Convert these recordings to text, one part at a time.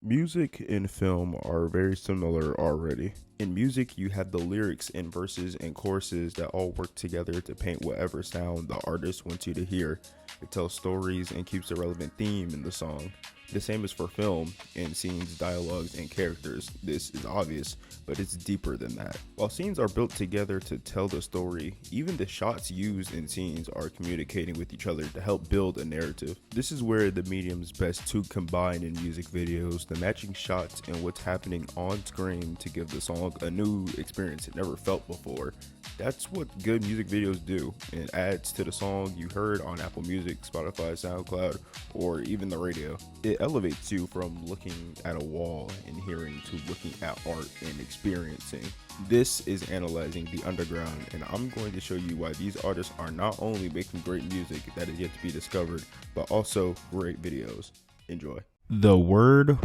Music and film are very similar already. In music, you have the lyrics and verses and choruses that all work together to paint whatever sound the artist wants you to hear. It tells stories and keeps a relevant theme in the song. The same is for film, in scenes, dialogues, and characters. This is obvious, but it's deeper than that. While scenes are built together to tell the story, even the shots used in scenes are communicating with each other to help build a narrative. This is where the medium's best to combine in music videos, the matching shots and what's happening on screen to give the song a new experience it never felt before. That's what good music videos do. It adds to the song you heard on Apple Music, Spotify, SoundCloud, or even the radio. It elevates you from looking at a wall and hearing to looking at art and experiencing. This is Analyzing the Underground, and I'm going to show you why these artists are not only making great music that is yet to be discovered, but also great videos. Enjoy. The words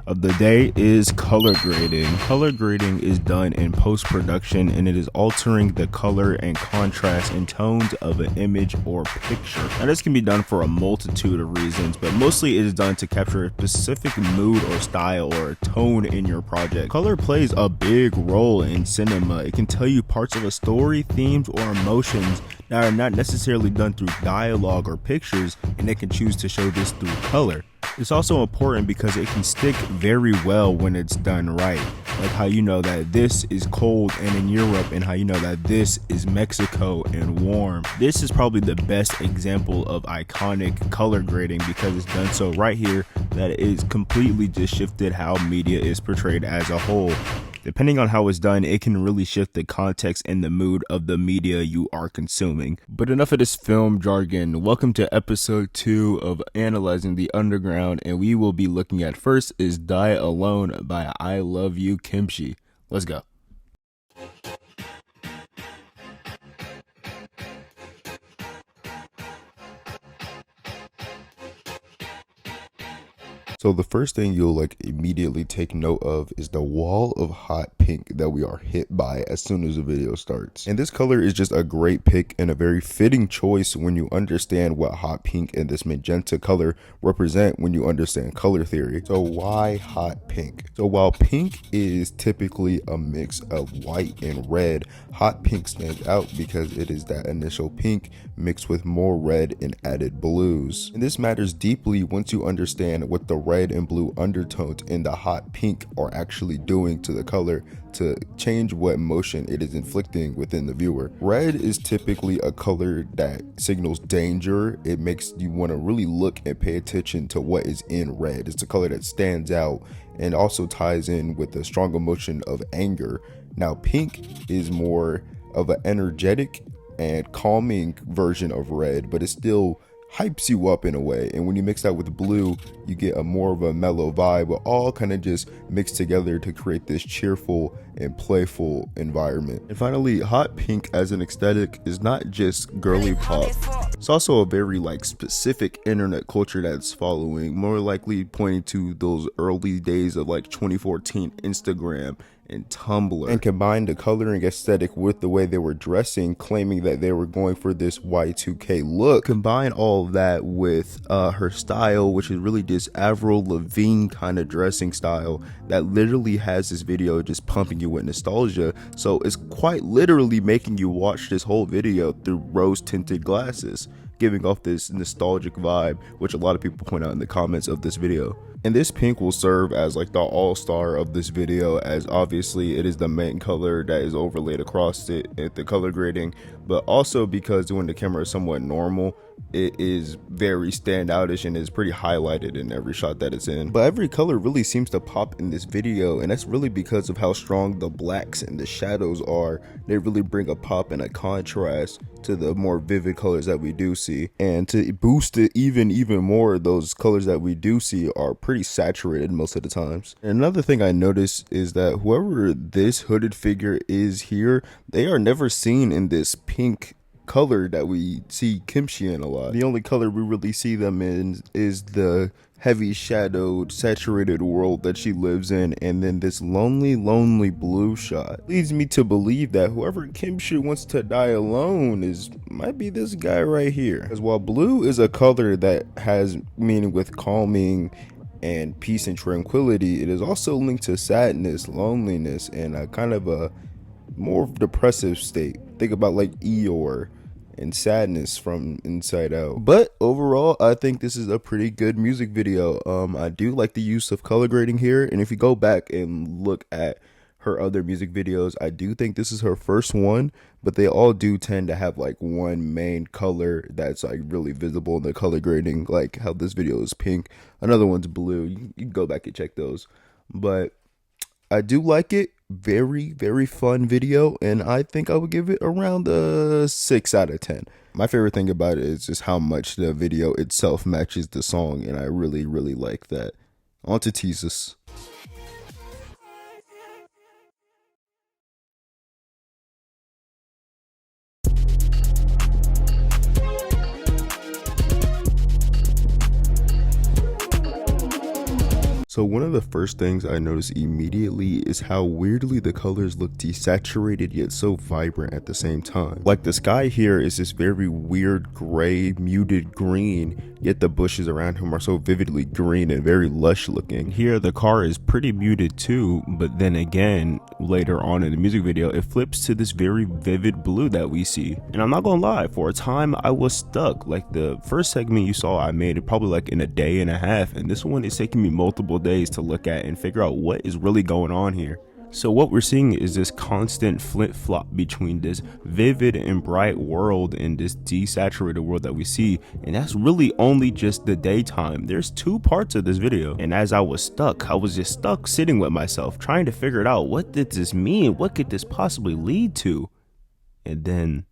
of the day is color grading. Color grading is done in post-production, and it is altering the color and contrast and tones of an image or picture. Now, this can be done for a multitude of reasons, but mostly it is done to capture a specific mood or style or a tone in your project. Color plays a big role in cinema. It can tell you parts of a story, themes, or emotions that are not necessarily done through dialogue or pictures, and it can choose to show this through color. It's also important because it can stick very well when it's done right, like how you know that this is cold and in Europe, and how you know that this is Mexico and warm. This is probably the best example of iconic color grading because it's done so right here that it is completely just shifted how media is portrayed as a whole. Depending on how it's done, it can really shift the context and the mood of the media you are consuming. But enough of this film jargon. Welcome to episode 2 of Analyzing the Underground, and we will be looking at first is Die Alone by ILYKIMCHI. Let's go. So the first thing you'll immediately take note of is the wall of hot pink that we are hit by as soon as the video starts. And this color is just a great pick and a very fitting choice when you understand what hot pink and this magenta color represent when you understand color theory. So why hot pink? So while pink is typically a mix of white and red, hot pink stands out because it is that initial pink mixed with more red and added blues. And this matters deeply once you understand what the red and blue undertones in the hot pink are actually doing to the color to change what emotion it is inflicting within the viewer. Red is typically a color that signals danger. It makes you want to really look and pay attention to what is in red. It's a color that stands out and also ties in with the strong emotion of anger. Now, pink is more of an energetic and calming version of red, but it still hypes you up in a way. And when you mix that with blue, you get a more of a mellow vibe, but all kind of just mixed together to create this cheerful and playful environment. And finally, hot pink as an aesthetic is not just girly pop. It's also a very specific internet culture that's following, more likely pointing to those early days of 2014 Instagram and Tumblr, and combined the coloring aesthetic with the way they were dressing, claiming that they were going for this Y2K look. Combine all of that with her style, which is really this Avril Lavigne kind of dressing style that literally has this video just pumping you with nostalgia. So it's quite literally making you watch this whole video through rose tinted glasses, giving off this nostalgic vibe, which a lot of people point out in the comments of this video. And this pink will serve as the all-star of this video, as obviously it is the main color that is overlaid across it at the color grading, but also because when the camera is somewhat normal, it is very standoutish and is pretty highlighted in every shot that it's in. But every color really seems to pop in this video, and that's really because of how strong the blacks and the shadows are. They really bring a pop and a contrast to the more vivid colors that we do see. And to boost it even more, those colors that we do see are pretty saturated most of the times. And another thing I noticed is that whoever this hooded figure is here, they are never seen in this pink color that we see Kimchi in a lot. The only color we really see them in is the heavy shadowed saturated world that she lives in, and then this lonely blue shot leads me to believe that whoever Kimchi wants to die alone might be this guy right here. Because while blue is a color that has meaning with calming and peace and tranquility, it is also linked to sadness, loneliness, and a kind of a more depressive state. Think about like Eeyore and sadness from Inside Out. But overall, I think this is a pretty good music video. I do like the use of color grading here, and if you go back and look at her other music videos, I do think this is her first one, but they all do tend to have like one main color that's like really visible in the color grading, like how this video is pink, another one's blue. You can go back and check those. But I do like it. Very, very fun video, and I think I would give it around a 6 out of 10. My favorite thing about it is just how much the video itself matches the song, and I really, really like that. On to TEZZUS. So one of the first things I noticed immediately is how weirdly the colors look desaturated yet so vibrant at the same time. Like the sky here is this very weird gray, muted green, yet the bushes around him are so vividly green and very lush looking. Here the car is pretty muted too, but then again, later on in the music video, it flips to this very vivid blue that we see. And I'm not gonna lie, for a time I was stuck. Like the first segment you saw I made it probably like in a day and a half, and this one is taking me multiple days to look at and figure out what is really going on here. So what we're seeing is this constant flip-flop between this vivid and bright world and this desaturated world that we see, and that's really only just the daytime. There's two parts of this video, and as I was just stuck sitting with myself trying to figure it out. What did this mean? What could this possibly lead to? And then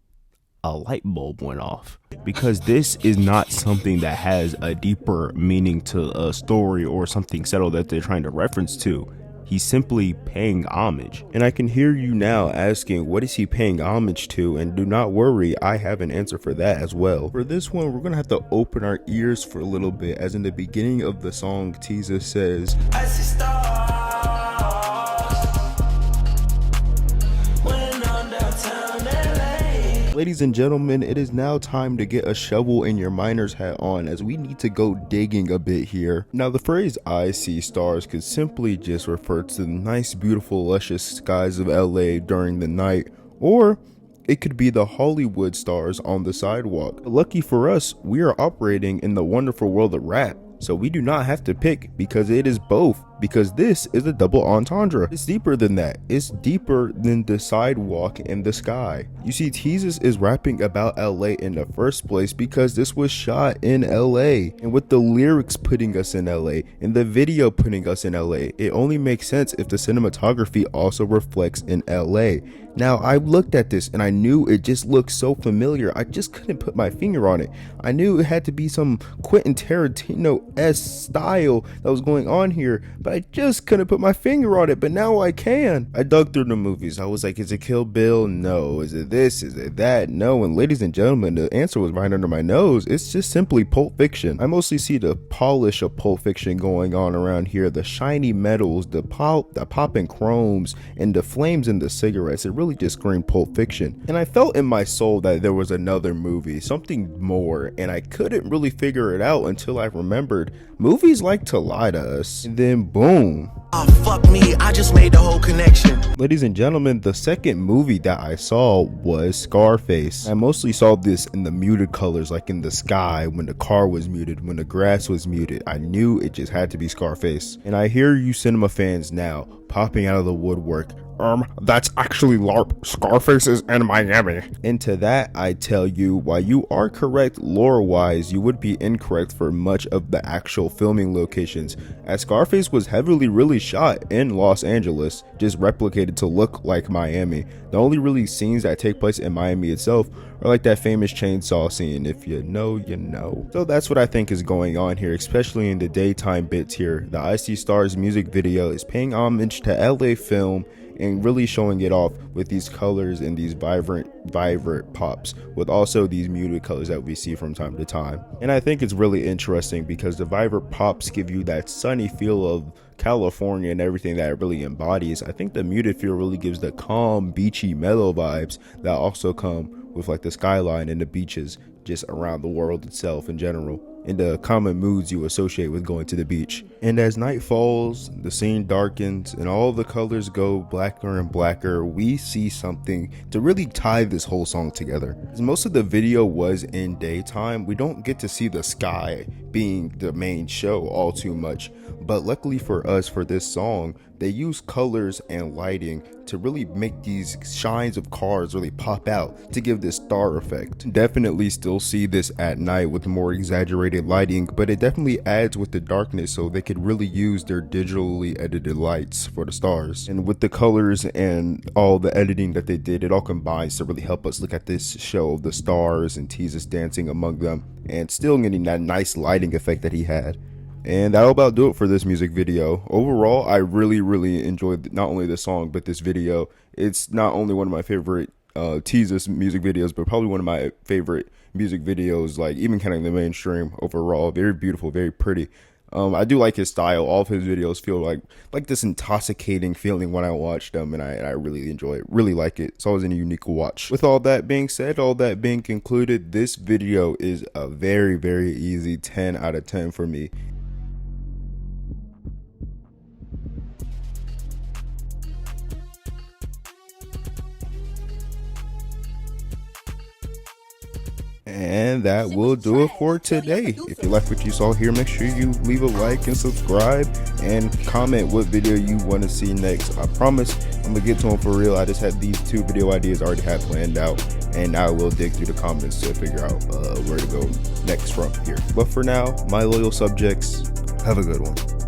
a light bulb went off, because this is not something that has a deeper meaning to a story or something settled that they're trying to reference to. He's simply paying homage. And I can hear you now asking, what is he paying homage to? And do not worry, I have an answer for that as well. For this one, we're gonna have to open our ears for a little bit, as in the beginning of the song, TEZZUS says, "I see stars when I'm downtown LA." Ladies and gentlemen, it is now time to get a shovel and your miner's hat on, as we need to go digging a bit here. Now the phrase "I see stars" could simply just refer to the nice, beautiful, luscious skies of LA during the night, or it could be the Hollywood stars on the sidewalk. Lucky for us, we are operating in the wonderful world of rap, so we do not have to pick, because it is both. Because this is a double entendre. It's deeper than that. It's deeper than the sidewalk and the sky. You see, TEZZUS is rapping about LA in the first place because this was shot in LA. And with the lyrics putting us in LA and the video putting us in LA, it only makes sense if the cinematography also reflects in LA. Now, I looked at this and I knew it just looked so familiar. I just couldn't put my finger on it. I knew it had to be some Quentin Tarantino-esque style that was going on here, but I just couldn't put my finger on it, but now I can. I dug through the movies. I was like, is it Kill Bill? No. Is it this? Is it that? No. And ladies and gentlemen, the answer was right under my nose. It's just simply Pulp Fiction. I mostly see the polish of Pulp Fiction going on around here. The shiny metals, the popping chromes, and the flames in the cigarettes. It really just screamed Pulp Fiction. And I felt in my soul that there was another movie, something more, and I couldn't really figure it out until I remembered movies like to lie to us. And then boom. Oh, fuck me, I just made the whole connection. Ladies and gentlemen, the second movie that I saw was Scarface. I mostly saw this in the muted colors, like in the sky, when the car was muted, when the grass was muted. I knew it just had to be Scarface. And I hear you cinema fans now popping out of the woodwork. That's actually LARP. Scarface is in Miami. And to that, I tell you, while you are correct lore-wise, you would be incorrect for much of the actual filming locations, as Scarface was heavily really shot in Los Angeles, just replicated to look like Miami. The only really scenes that take place in Miami itself are like that famous chainsaw scene. If you know, you know. So that's what I think is going on here, especially in the daytime bits here. The I See Stars music video is paying homage to LA film and really showing it off with these colors and these vibrant pops, with also these muted colors that we see from time to time. And I think it's really interesting because the vibrant pops give you that sunny feel of California and everything that it really embodies. I think the muted feel really gives the calm, beachy, mellow vibes that also come with like the skyline and the beaches just around the world itself in general. and the common moods you associate with going to the beach. And as night falls, the scene darkens, and all the colors go blacker and blacker, we see something to really tie this whole song together. As most of the video was in daytime, we don't get to see the sky being the main show all too much, but luckily for us, for this song, they use colors and lighting to really make these shines of cars really pop out to give this star effect. Definitely still see this at night with more exaggerated lighting, but it definitely adds with the darkness so they could really use their digitally edited lights for the stars. And with the colors and all the editing that they did, it all combines to really help us look at this show of the stars and TEZZUS dancing among them and still getting that nice lighting effect that he had. And that'll about do it for this music video. Overall, I really enjoyed not only the song but this video. It's not only one of my favorite TEZZUS music videos, but probably one of my favorite music videos, like even kind of the mainstream overall. Very beautiful, very pretty. I do like his style. All of his videos feel like this intoxicating feeling when I watch them, and I really enjoy it, really like it. It's always a unique watch. With all that being said, all that being concluded, this video is a very easy 10 out of 10 for me. And that will do it for today. If you like what you saw here, make sure you leave a like and subscribe and comment what video you want to see next. I promise I'm gonna get to them for real. I just had these 2 video ideas I already had planned out, and now I will dig through the comments to figure out where to go next from here. But for now, my loyal subjects, have a good one.